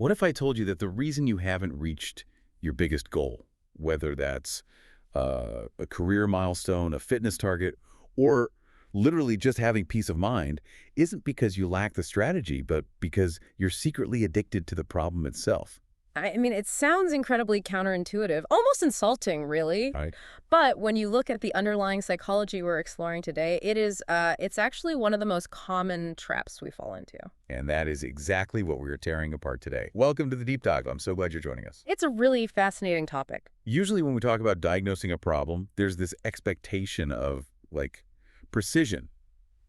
What if I told you that the reason you haven't reached your biggest goal, whether that's a career milestone, a fitness target, or literally just having peace of mind, isn't because you lack the strategy, but because you're secretly addicted to the problem itself? I mean, it sounds incredibly counterintuitive, almost insulting, really. Right. But when you look at the underlying psychology we're exploring today, it's actually one of the most common traps we fall into. And that is exactly what we're tearing apart today. Welcome to the Deep Dive. I'm so glad you're joining us. It's a really fascinating topic. Usually when we talk about diagnosing a problem, there's this expectation of, like, precision,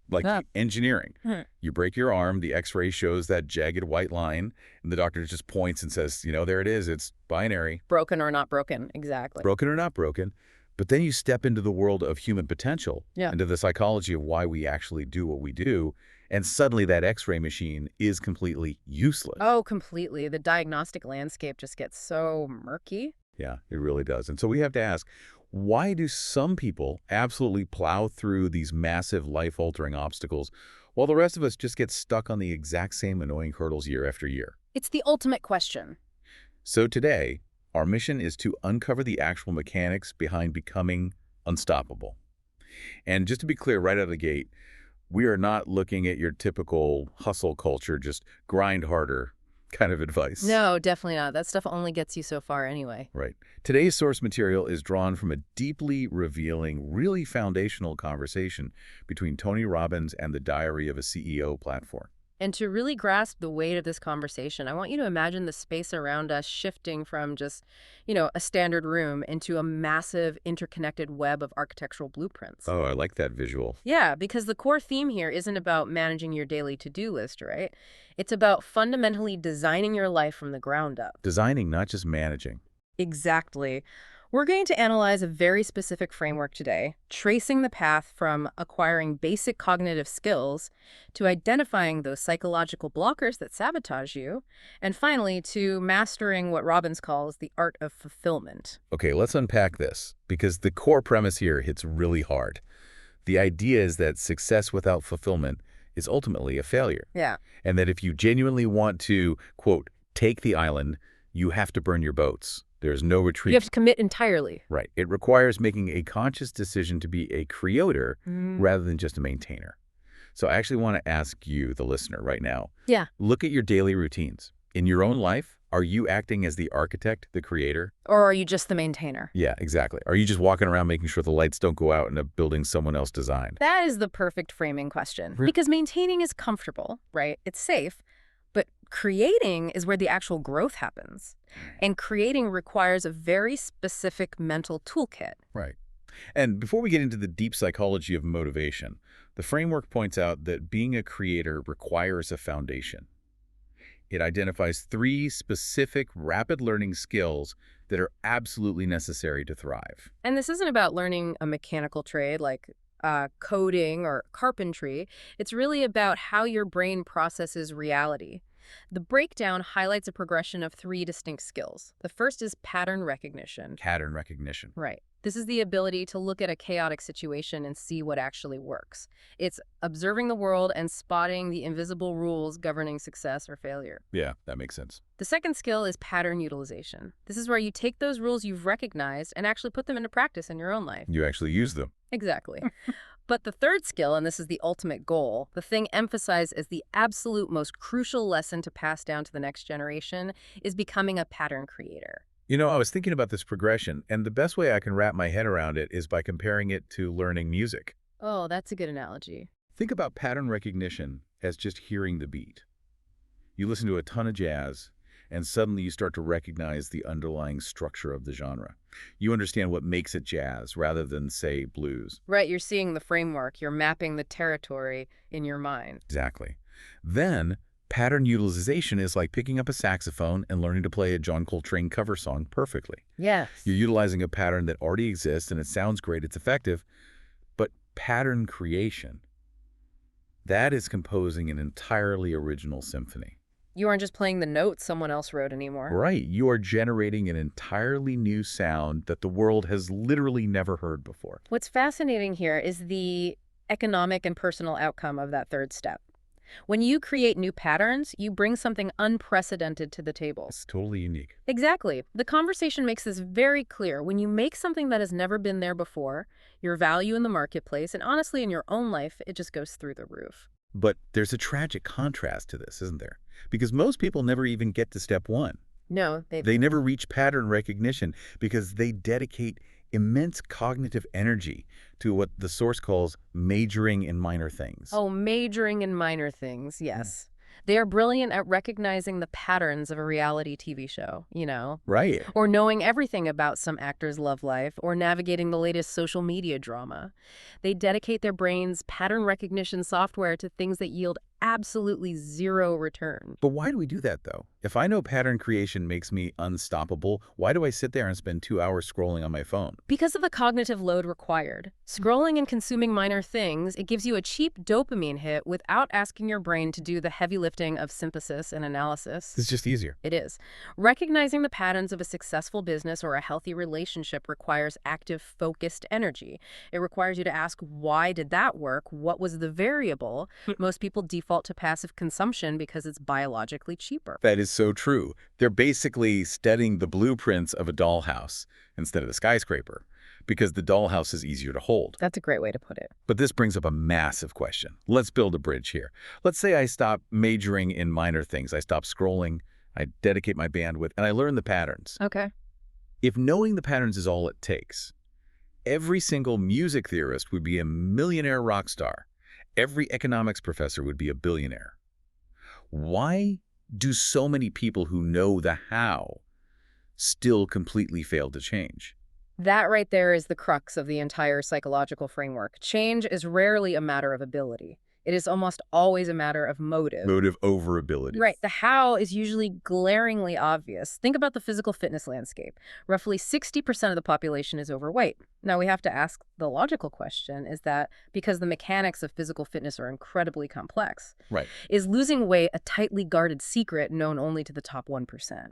like Ah. engineering. Hmm. You break your arm, the x-ray shows that jagged white line, and the doctor just points and says, there it is, it's binary, Broken or not broken, exactly. broken or not broken. But then you step into the world of human potential, Yeah. into the psychology of why we actually do what we do, and suddenly that x-ray machine is completely useless. Oh, completely. The diagnostic landscape just gets so murky. Yeah, it really does. And so we have to ask, why do some people absolutely plow through these massive life-altering obstacles while the rest of us just get stuck on the exact same annoying hurdles year after year? It's the ultimate question. So today, our mission is to uncover the actual mechanics behind becoming unstoppable. And just to be clear right out of the gate, we are not looking at your typical hustle culture, just grind harder kind of advice. No, definitely not. That stuff only gets you so far anyway. Right. Today's source material is drawn from a deeply revealing, really foundational conversation between Tony Robbins and the Diary of a CEO platform. And to really grasp the weight of this conversation, I want you to imagine the space around us shifting from just, a standard room into a massive interconnected web of architectural blueprints. Oh, I like that visual. Yeah, because the core theme here isn't about managing your daily to-do list, right? It's about fundamentally designing your life from the ground up. Designing, not just managing. Exactly. We're going to analyze a very specific framework today, tracing the path from acquiring basic cognitive skills to identifying those psychological blockers that sabotage you, and finally to mastering what Robbins calls the art of fulfillment. Okay, let's unpack this, because the core premise here hits really hard. The idea is that success without fulfillment is ultimately a failure. Yeah. And that if you genuinely want to, quote, take the island, you have to burn your boats. There's no retreat. You have to commit entirely. Right. It requires making a conscious decision to be a creator rather than just a maintainer. So I actually want to ask you, the listener, right now. Yeah. Look at your daily routines. In your own life, are you acting as the architect, the creator? Or are you just the maintainer? Yeah, exactly. Are you just walking around making sure the lights don't go out in a building someone else designed? That is the perfect framing question. Because maintaining is comfortable, right? It's safe. But creating is where the actual growth happens. And creating requires a very specific mental toolkit. Right. And before we get into the deep psychology of motivation, the framework points out that being a creator requires a foundation. It identifies 3 specific rapid learning skills that are absolutely necessary to thrive. And this isn't about learning a mechanical trade like coding or carpentry. It's really about how your brain processes reality. The breakdown highlights a progression of 3 distinct skills. The first is pattern recognition. Pattern recognition. Right. This is the ability to look at a chaotic situation and see what actually works. It's observing the world and spotting the invisible rules governing success or failure. Yeah, that makes sense. The second skill is pattern utilization. This is where you take those rules you've recognized and actually put them into practice in your own life. You actually use them. Exactly. But the third skill, and this is the ultimate goal, the thing emphasized as the absolute most crucial lesson to pass down to the next generation, is becoming a pattern creator. I was thinking about this progression, and the best way I can wrap my head around it is by comparing it to learning music. Oh, that's a good analogy. Think about pattern recognition as just hearing the beat. You listen to a ton of jazz, and suddenly you start to recognize the underlying structure of the genre. You understand what makes it jazz rather than, say, blues. Right, you're seeing the framework. You're mapping the territory in your mind. Exactly. Then, pattern utilization is like picking up a saxophone and learning to play a John Coltrane cover song perfectly. Yes. You're utilizing a pattern that already exists, and it sounds great, it's effective. But pattern creation, that is composing an entirely original symphony. You aren't just playing the notes someone else wrote anymore. Right. You are generating an entirely new sound that the world has literally never heard before. What's fascinating here is the economic and personal outcome of that third step. When you create new patterns, you bring something unprecedented to the table. It's totally unique. Exactly. The conversation makes this very clear. When you make something that has never been there before, your value in the marketplace, and honestly in your own life, it just goes through the roof. But there's a tragic contrast to this, isn't there? Because most people never even get to step one. No, they They never reach pattern recognition because they dedicate immense cognitive energy to what the source calls majoring in minor things. Oh, majoring in minor things, yes. They are brilliant at recognizing the patterns of a reality TV show, Right. or knowing everything about some actor's love life, or navigating the latest social media drama. They dedicate their brain's pattern recognition software to things that yield absolutely zero return. But why do we do that, though? If I know pattern creation makes me unstoppable, why do I sit there and spend 2 hours scrolling on my phone? Because of the cognitive load required. Scrolling and consuming minor things, it gives you a cheap dopamine hit without asking your brain to do the heavy lifting of synthesis and analysis. It's just easier. It is. Recognizing the patterns of a successful business or a healthy relationship requires active, focused energy. It requires you to ask, why did that work? What was the variable? Most people default to passive consumption because it's biologically cheaper. That is so true. They're basically studying the blueprints of a dollhouse instead of the skyscraper, because the dollhouse is easier to hold. That's a great way to put it. But this brings up a massive question. Let's build a bridge here. Let's say I stop majoring in minor things. I stop scrolling, I dedicate my bandwidth, and I learn the patterns. Okay. If knowing the patterns is all it takes, every single music theorist would be a millionaire rock star. Every economics professor would be a billionaire. Why do so many people who know the how still completely fail to change? That right there is the crux of the entire psychological framework. Change is rarely a matter of ability. It is almost always a matter of motive. Motive over ability. Right. The how is usually glaringly obvious. Think about the physical fitness landscape. Roughly 60% of the population is overweight. Now, we have to ask the logical question, is that because the mechanics of physical fitness are incredibly complex? Right. Is losing weight a tightly guarded secret known only to the top 1%?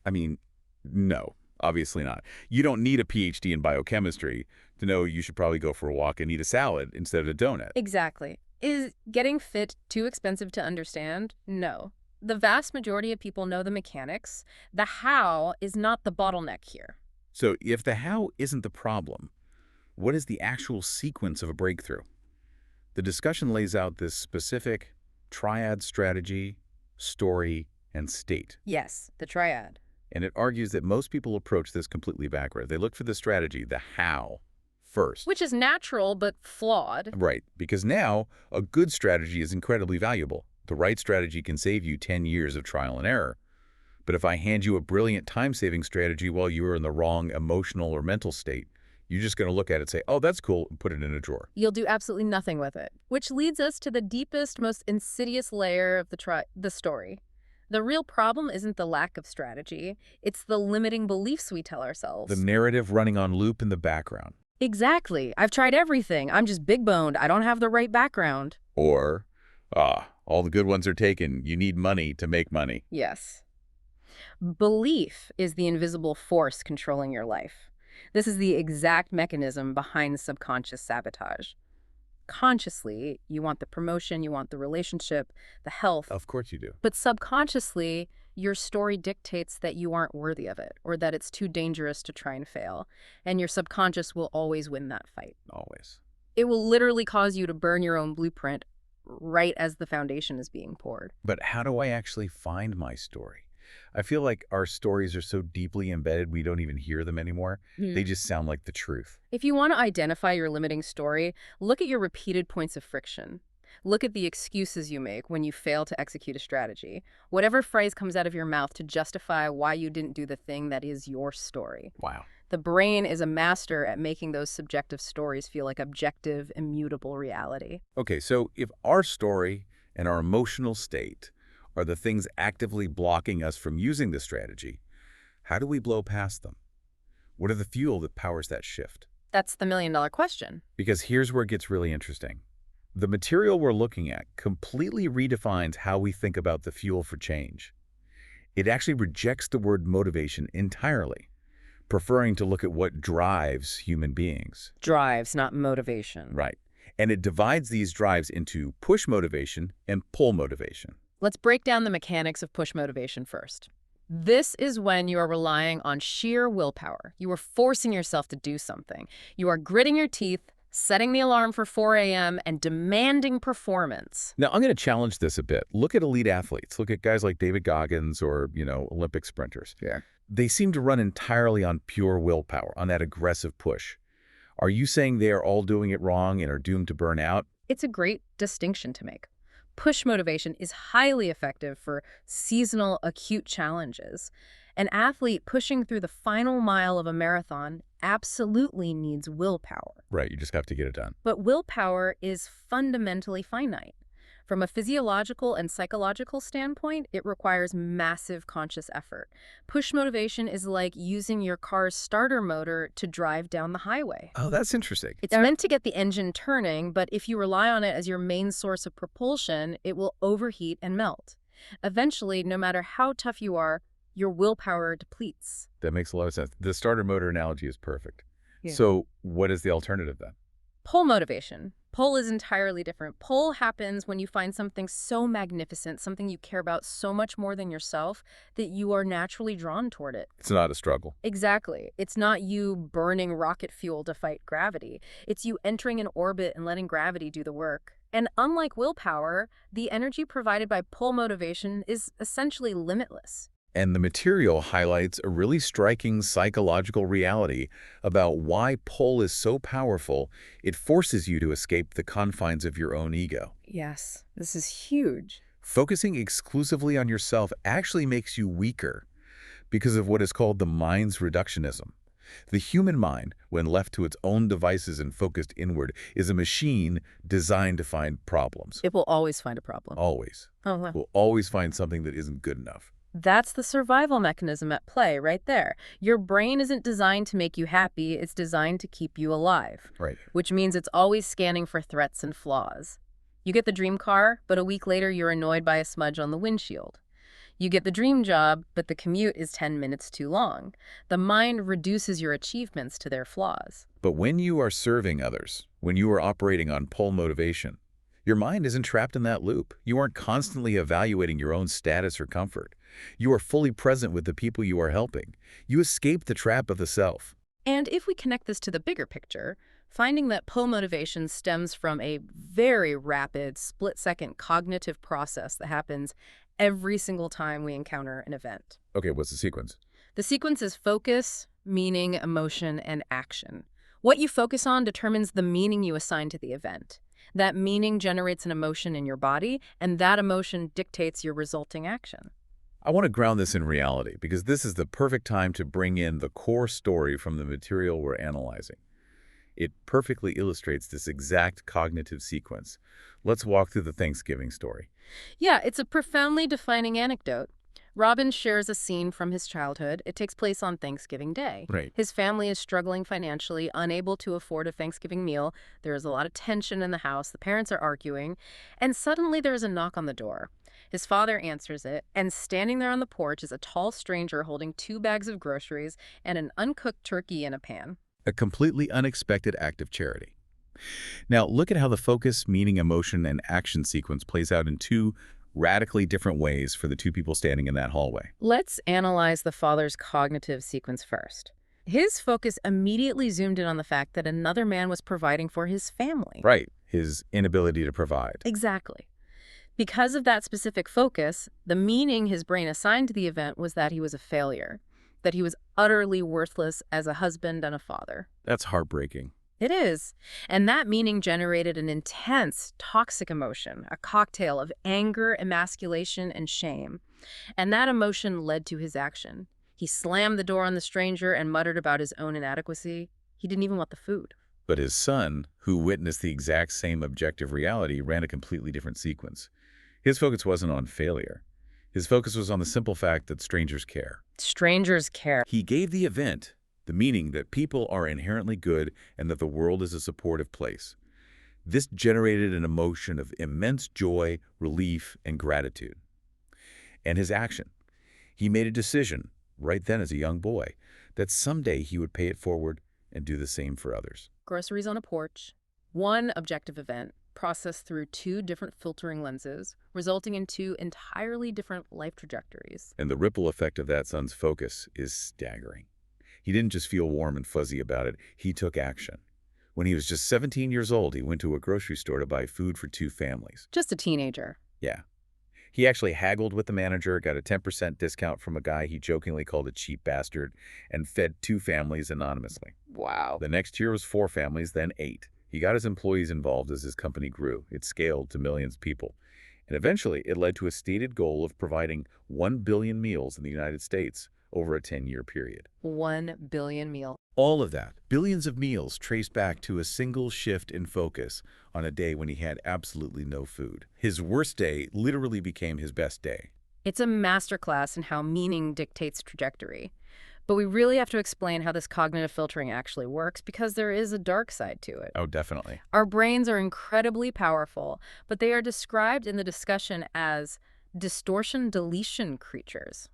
I mean, no, obviously not. You don't need a PhD in biochemistry to know you should probably go for a walk and eat a salad instead of a donut. Exactly. Is getting fit too expensive to understand? No. The vast majority of people know the mechanics. The how is not the bottleneck here. So if the how isn't the problem, what is the actual sequence of a breakthrough? The discussion lays out this specific triad strategy, story, and state. Yes, the triad. And it argues that most people approach this completely backward. They look for the strategy, the how, first. Which is natural but flawed. Right, because now a good strategy is incredibly valuable. The right strategy can save you 10 years of trial and error. But if I hand you a brilliant time-saving strategy while you are in the wrong emotional or mental state, you're just going to look at it and say, oh, that's cool, and put it in a drawer. You'll do absolutely nothing with it. Which leads us to the deepest, most insidious layer of the story. The real problem isn't the lack of strategy. It's the limiting beliefs we tell ourselves. The narrative running on loop in the background. Exactly. I've tried everything. I'm just big-boned. I don't have the right background. Or, all the good ones are taken. You need money to make money. Yes. Belief is the invisible force controlling your life. This is the exact mechanism behind subconscious sabotage. Consciously, you want the promotion, you want the relationship, the health. Of course you do. But subconsciously, your story dictates that you aren't worthy of it, or that it's too dangerous to try and fail. And your subconscious will always win that fight. Always. It will literally cause you to burn your own blueprint right as the foundation is being poured. But how do I actually find my story? I feel like our stories are so deeply embedded we don't even hear them anymore. They just sound like the truth. If you want to identify your limiting story, look at your repeated points of friction. Look at the excuses you make when you fail to execute a strategy. Whatever phrase comes out of your mouth to justify why you didn't do the thing that is your story. Wow. The brain is a master at making those subjective stories feel like objective, immutable reality. Okay, so if our story and our emotional state are the things actively blocking us from using this strategy, how do we blow past them? What are the fuel that powers that shift? That's the million-dollar question. Because here's where it gets really interesting. The material we're looking at completely redefines how we think about the fuel for change. It actually rejects the word motivation entirely, preferring to look at what drives human beings. Drives, not motivation. Right. And it divides these drives into push motivation and pull motivation. Let's break down the mechanics of push motivation first. This is when you are relying on sheer willpower. You are forcing yourself to do something. You are gritting your teeth, setting the alarm for 4 a.m., and demanding performance. Now, I'm going to challenge this a bit. Look at elite athletes. Look at guys like David Goggins or, Olympic sprinters. Yeah. They seem to run entirely on pure willpower, on that aggressive push. Are you saying they are all doing it wrong and are doomed to burn out? It's a great distinction to make. Push motivation is highly effective for seasonal, acute challenges. An athlete pushing through the final mile of a marathon absolutely needs willpower. Right, you just have to get it done. But willpower is fundamentally finite. From a physiological and psychological standpoint, it requires massive conscious effort. Push motivation is like using your car's starter motor to drive down the highway. Oh, that's interesting. It's meant to get the engine turning, but if you rely on it as your main source of propulsion, it will overheat and melt. Eventually, no matter how tough you are, your willpower depletes. That makes a lot of sense. The starter motor analogy is perfect. Yeah. So what is the alternative then? Pull motivation. Pull is entirely different. Pull happens when you find something so magnificent, something you care about so much more than yourself, that you are naturally drawn toward it. It's not a struggle. Exactly. It's not you burning rocket fuel to fight gravity. It's you entering an orbit and letting gravity do the work. And unlike willpower, the energy provided by pull motivation is essentially limitless. And the material highlights a really striking psychological reality about why pull is so powerful, it forces you to escape the confines of your own ego. Yes, this is huge. Focusing exclusively on yourself actually makes you weaker because of what is called the mind's reductionism. The human mind, when left to its own devices and focused inward, is a machine designed to find problems. It will always find a problem. Always. Oh, wow. Will always find something that isn't good enough. That's the survival mechanism at play right there. Your brain isn't designed to make you happy, it's designed to keep you alive. Right. Which means it's always scanning for threats and flaws. You get the dream car, but a week later you're annoyed by a smudge on the windshield. You get the dream job, but the commute is 10 minutes too long. The mind reduces your achievements to their flaws. But when you are serving others, when you are operating on pull motivation, your mind isn't trapped in that loop. You aren't constantly evaluating your own status or comfort. You are fully present with the people you are helping. You escape the trap of the self. And if we connect this to the bigger picture, finding that pull motivation stems from a very rapid, split-second cognitive process that happens every single time we encounter an event. Okay, what's the sequence? The sequence is focus, meaning, emotion, and action. What you focus on determines the meaning you assign to the event. That meaning generates an emotion in your body, and that emotion dictates your resulting action. I want to ground this in reality because this is the perfect time to bring in the core story from the material we're analyzing. It perfectly illustrates this exact cognitive sequence. Let's walk through the Thanksgiving story. Yeah, it's a profoundly defining anecdote. Robbins shares a scene from his childhood. It takes place on Thanksgiving Day. Right. His family is struggling financially, unable to afford a Thanksgiving meal. There is a lot of tension in the house. The parents are arguing. And suddenly there is a knock on the door. His father answers it, and standing there on the porch is a tall stranger holding 2 bags of groceries and an uncooked turkey in a pan. A completely unexpected act of charity. Now, look at how the focus, meaning, emotion, and action sequence plays out in 2 radically different ways for the 2 people standing in that hallway. Let's analyze the father's cognitive sequence first. His focus immediately zoomed in on the fact that another man was providing for his family. Right. His inability to provide. Exactly. Because of that specific focus, the meaning his brain assigned to the event was that he was a failure, that he was utterly worthless as a husband and a father. That's heartbreaking. It is. And that meaning generated an intense, toxic emotion, a cocktail of anger, emasculation, and shame. And that emotion led to his action. He slammed the door on the stranger and muttered about his own inadequacy. He didn't even want the food. But his son, who witnessed the exact same objective reality, ran a completely different sequence. His focus wasn't on failure. His focus was on the simple fact that strangers care. Strangers care. He gave the event the meaning that people are inherently good and that the world is a supportive place. This generated an emotion of immense joy, relief, and gratitude. And his action. He made a decision, right then as a young boy, that someday he would pay it forward and do the same for others. Groceries on a porch. One objective event processed through two different filtering lenses, resulting in two entirely different life trajectories. And the ripple effect of that son's focus is staggering. He didn't just feel warm and fuzzy about it, he took action. When he was just 17 years old, he went to a grocery store to buy food for two families. Just a teenager. Yeah. He actually haggled with the manager, got a 10% discount from a guy he jokingly called a cheap bastard, and fed two families anonymously. Wow. The next year was 4 families, then 8. He got his employees involved as his company grew. It scaled to millions of people. And eventually, it led to a stated goal of providing 1 billion meals in the United States over a 10-year period. 1 billion meal. All of that, billions of meals, traced back to a single shift in focus on a day when he had absolutely no food. His worst day literally became his best day. It's a masterclass in how meaning dictates trajectory. But we really have to explain how this cognitive filtering actually works because there is a dark side to it. Oh, definitely. Our brains are incredibly powerful, but they are described in the discussion as distortion-deletion creatures.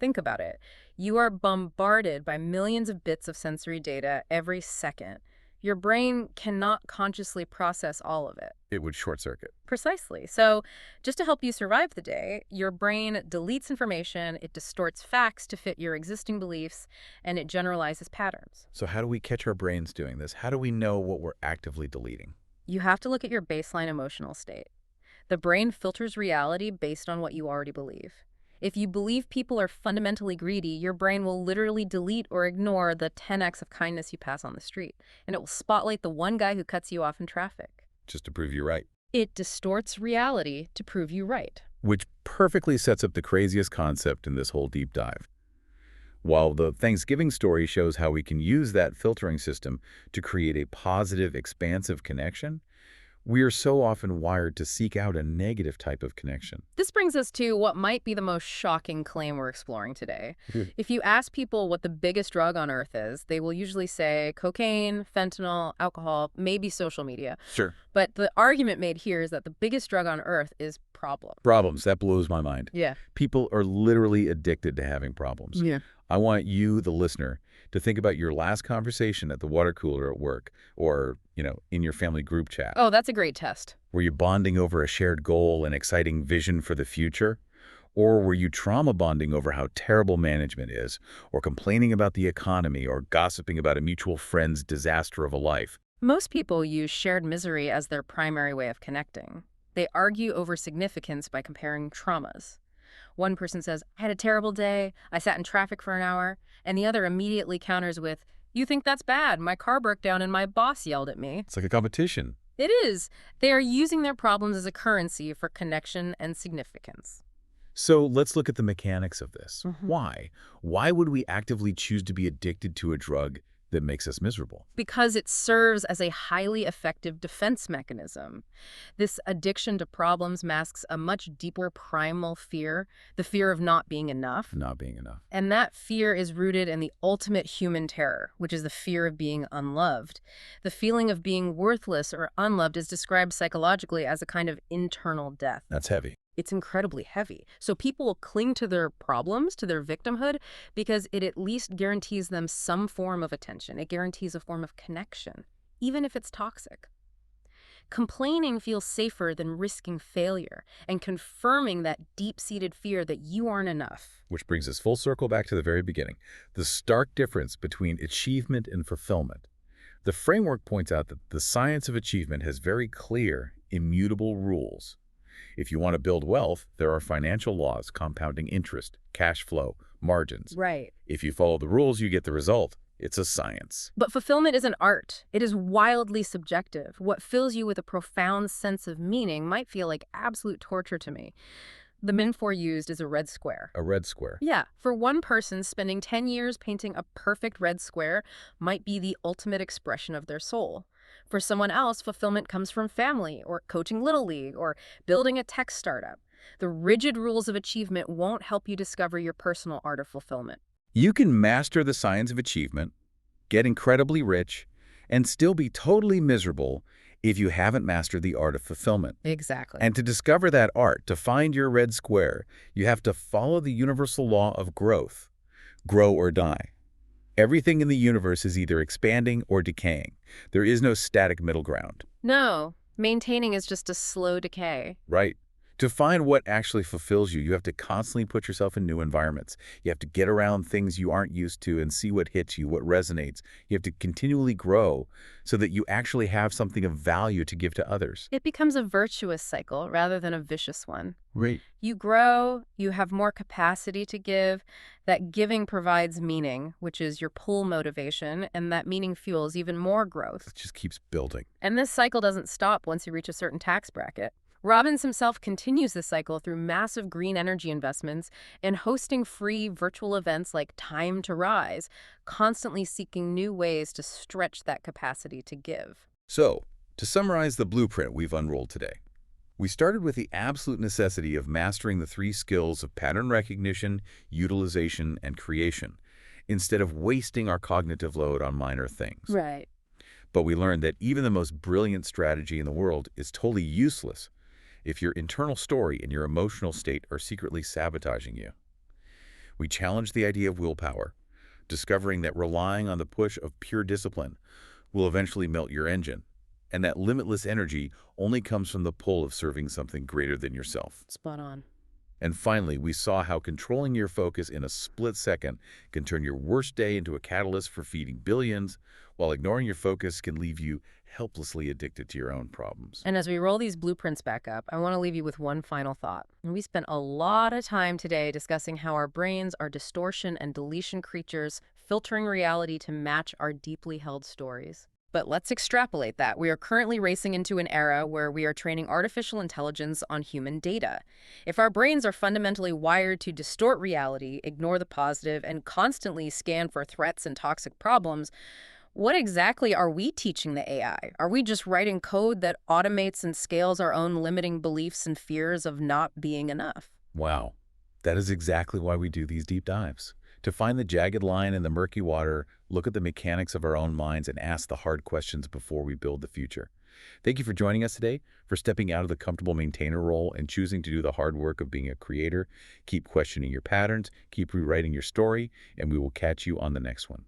Think about it. You are bombarded by millions of bits of sensory data every second. Your brain cannot consciously process all of it. It would short circuit. Precisely. So just to help you survive the day, your brain deletes information, it distorts facts to fit your existing beliefs, and it generalizes patterns. So how do we catch our brains doing this? How do we know what we're actively deleting? You have to look at your baseline emotional state. The brain filters reality based on what you already believe. If you believe people are fundamentally greedy, your brain will literally delete or ignore the 10 acts of kindness you pass on the street, and it will spotlight the one guy who cuts you off in traffic. Just to prove you right. It distorts reality to prove you right. Which perfectly sets up the craziest concept in this whole deep dive. While the Thanksgiving story shows how we can use that filtering system to create a positive, expansive connection, we are so often wired to seek out a negative type of connection. This brings us to what might be the most shocking claim we're exploring today. If you ask people what the biggest drug on earth is, they will usually say cocaine, fentanyl, alcohol, maybe social media. Sure. But the argument made here is that the biggest drug on earth is problem. Problems, that blows my mind. Yeah. People are literally addicted to having problems. Yeah. I want you, the listener, to think about your last conversation at the water cooler at work or, in your family group chat. Oh, that's a great test. Were you bonding over a shared goal and exciting vision for the future? Or were you trauma bonding over how terrible management is, or complaining about the economy, or gossiping about a mutual friend's disaster of a life? Most people use shared misery as their primary way of connecting. They argue over significance by comparing traumas. One person says, I had a terrible day, I sat in traffic for an hour, and the other immediately counters with, you think that's bad, my car broke down and my boss yelled at me. It's like a competition. It is. They are using their problems as a currency for connection and significance. So let's look at the mechanics of this. Why? Why would we actively choose to be addicted to a drug that makes us miserable? Because it serves as a highly effective defense mechanism. This addiction to problems masks a much deeper primal fear, the fear of not being enough. Not being enough. And that fear is rooted in the ultimate human terror, which is the fear of being unloved. The feeling of being worthless or unloved is described psychologically as a kind of internal death. That's heavy. It's incredibly heavy. So people will cling to their problems, to their victimhood, because it at least guarantees them some form of attention. It guarantees a form of connection, even if it's toxic. Complaining feels safer than risking failure and confirming that deep-seated fear that you aren't enough. Which brings us full circle back to the very beginning, the stark difference between achievement and fulfillment. The framework points out that the science of achievement has very clear, immutable rules. If you want to build wealth, there are financial laws, compounding interest, cash flow, margins. Right. If you follow the rules, you get the result. It's a science. But fulfillment is an art. It is wildly subjective. What fills you with a profound sense of meaning might feel like absolute torture to me. The metaphor used is a red square. A red square. Yeah. For one person, spending 10 years painting a perfect red square might be the ultimate expression of their soul. For someone else, fulfillment comes from family, or coaching Little League, or building a tech startup. The rigid rules of achievement won't help you discover your personal art of fulfillment. You can master the science of achievement, get incredibly rich, and still be totally miserable if you haven't mastered the art of fulfillment. Exactly. And to discover that art, to find your red square, you have to follow the universal law of growth. Grow or die. Everything in the universe is either expanding or decaying. There is no static middle ground. No, maintaining is just a slow decay. Right. To find what actually fulfills you, you have to constantly put yourself in new environments. You have to get around things you aren't used to and see what hits you, what resonates. You have to continually grow so that you actually have something of value to give to others. It becomes a virtuous cycle rather than a vicious one. Right. You grow, you have more capacity to give. That giving provides meaning, which is your pull motivation, and that meaning fuels even more growth. It just keeps building. And this cycle doesn't stop once you reach a certain tax bracket. Robbins himself continues this cycle through massive green energy investments and hosting free virtual events like Time to Rise, constantly seeking new ways to stretch that capacity to give. So, to summarize the blueprint we've unrolled today, we started with the absolute necessity of mastering the 3 skills of pattern recognition, utilization, and creation, instead of wasting our cognitive load on minor things. Right. But we learned that even the most brilliant strategy in the world is totally useless if your internal story and your emotional state are secretly sabotaging you. We challenged the idea of willpower, discovering that relying on the push of pure discipline will eventually melt your engine, and that limitless energy only comes from the pull of serving something greater than yourself. Spot on. And finally, we saw how controlling your focus in a split second can turn your worst day into a catalyst for feeding billions, while ignoring your focus can leave you helplessly addicted to your own problems. And as we roll these blueprints back up, I want to leave you with one final thought. We spent a lot of time today discussing how our brains are distortion and deletion creatures, filtering reality to match our deeply held stories. But let's extrapolate that. We are currently racing into an era where we are training artificial intelligence on human data. If our brains are fundamentally wired to distort reality, ignore the positive, and constantly scan for threats and toxic problems, what exactly are we teaching the AI? Are we just writing code that automates and scales our own limiting beliefs and fears of not being enough? Wow, that is exactly why we do these deep dives. To find the jagged line in the murky water, look at the mechanics of our own minds, and ask the hard questions before we build the future. Thank you for joining us today, for stepping out of the comfortable maintainer role and choosing to do the hard work of being a creator. Keep questioning your patterns, keep rewriting your story, and we will catch you on the next one.